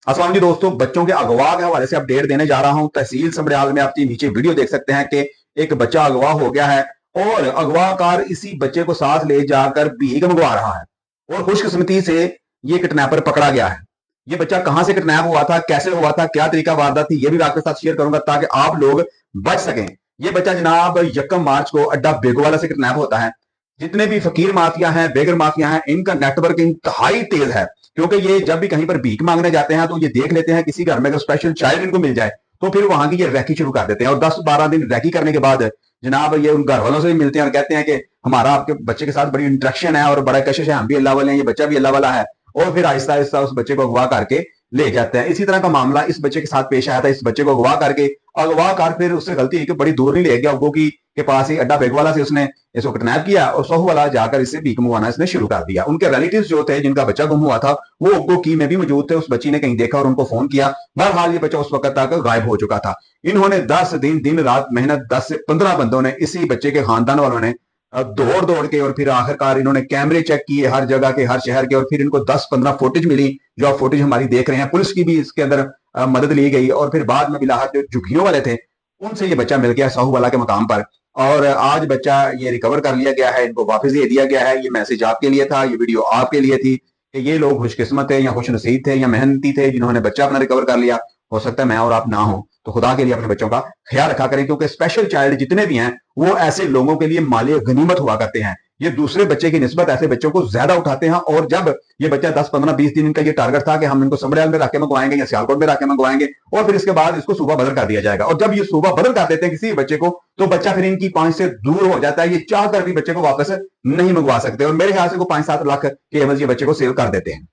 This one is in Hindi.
अस्सलाम जी दोस्तों, बच्चों के अगवा के हवाले से अपडेट देने जा रहा हूं। तहसील समड़ियाल में आपकी नीचे वीडियो देख सकते हैं कि एक बच्चा अगवा हो गया है और अगवाकार इसी बच्चे को साथ ले जाकर भीख मंगवा रहा है और खुशकिस्मती से ये किडनैपर पकड़ा गया है। ये बच्चा कहां से किडनैप हुआ था, कैसे हुआ था, क्या तरीका वारदात थी, ये भी आपके साथ शेयर करूंगा ताकि आप लोग बच सकें। ये बच्चा जनाब 1 मार्च को अड्डा बेगोवाला से किडनैप होता है। जितने भी फकीर माफिया हैं, बेगर माफिया हैं, इनका नेटवर्क इंतहाई तेज है, क्योंकि ये जब भी कहीं पर भीख मांगने जाते हैं तो ये देख लेते हैं किसी घर में अगर स्पेशल चाइल्ड इनको मिल जाए तो फिर वहां की ये रैकी शुरू कर देते हैं और 10-12 दिन रैकी करने के बाद जनाब ये उन घर वालों से भी मिलते हैं और कहते हैं कि हमारा आपके बच्चे के साथ बड़ी इंटरेक्शन है और बड़ा कशिश है, हम भी अल्लाह वाले हैं, ये बच्चा भी अल्लाह वाला है। और फिर आहिस्ता आहिस्ता उस बच्चे को अगवा करके ले जाते हैं। इसी तरह का मामला इस बच्चे के साथ पेश आया था। इस बच्चे को अगवा करके अगवाकार फिर उससे गलती है कि बड़ी दूर नहीं ले गया, उगो की के पास ही अड्डा बेगवाला से उसने इसको किडनैप किया और सोहू वाला जाकर इससे भीख मंगवाना इसने शुरू कर दिया। उनके रिलेटिव्स जो थे जिनका बच्चा गुम हुआ था वो उगो की में भी मौजूद थे। उस बच्ची ने कहीं देखा और उनको फोन किया। बहरहाल ये बच्चा उस वक्त तक गायब हो चुका था। इन्होंने 10 दिन दिन रात मेहनत 10 से 15 बंदों ने इसी बच्चे के खानदान वालों ने दौड़ दौड़ के और फिर आखिरकार इन्होंने कैमरे चेक किए हर जगह के, हर शहर के, और फिर इनको 10-15 फुटेज मिली जो आप फुटेज हमारी देख रहे हैं। पुलिस की भी इसके अंदर मदद ली गई और फिर बाद में बिलाहट जो झुग्गियों वाले थे उनसे ये बच्चा मिल गया साहू वाला के मकाम पर और आज बच्चा ये रिकवर कर लिया गया है, इनको वापस दे दिया गया है। ये मैसेज आपके लिए था, ये वीडियो आपके लिए थी कि ये लोग खुशकिस्मत थे या खुश नसीब थे या मेहनती थे जिन्होंने बच्चा अपना रिकवर कर लिया। हो सकता है मैं और आप ना हो, तो खुदा के लिए अपने बच्चों का ख्याल रखा करें, क्योंकि स्पेशल चाइल्ड जितने भी हैं वो ऐसे लोगों के लिए माली गनीमत हुआ करते हैं। ये दूसरे बच्चे की निस्बत ऐसे बच्चों को ज्यादा उठाते हैं और जब ये बच्चा 10-15-20 दिन इनका ये टारगेट था कि हम इनको समड़ियाल में रखे मंगवाएंगे या सियालकोट में रखे मंगवाएंगे और फिर इसके बाद इसको सूबा बदल कर दिया जाएगा। और जब ये सूबा बदल कर देते हैं किसी बच्चे को तो बच्चा फिर इनकी पहुंच से दूर हो जाता है। ये चाह कर भी बच्चे को वापस नहीं मंगवा सकते और मेरे ख्याल से वो 5-7 लाख के एवज ये बच्चे को सेल कर देते हैं।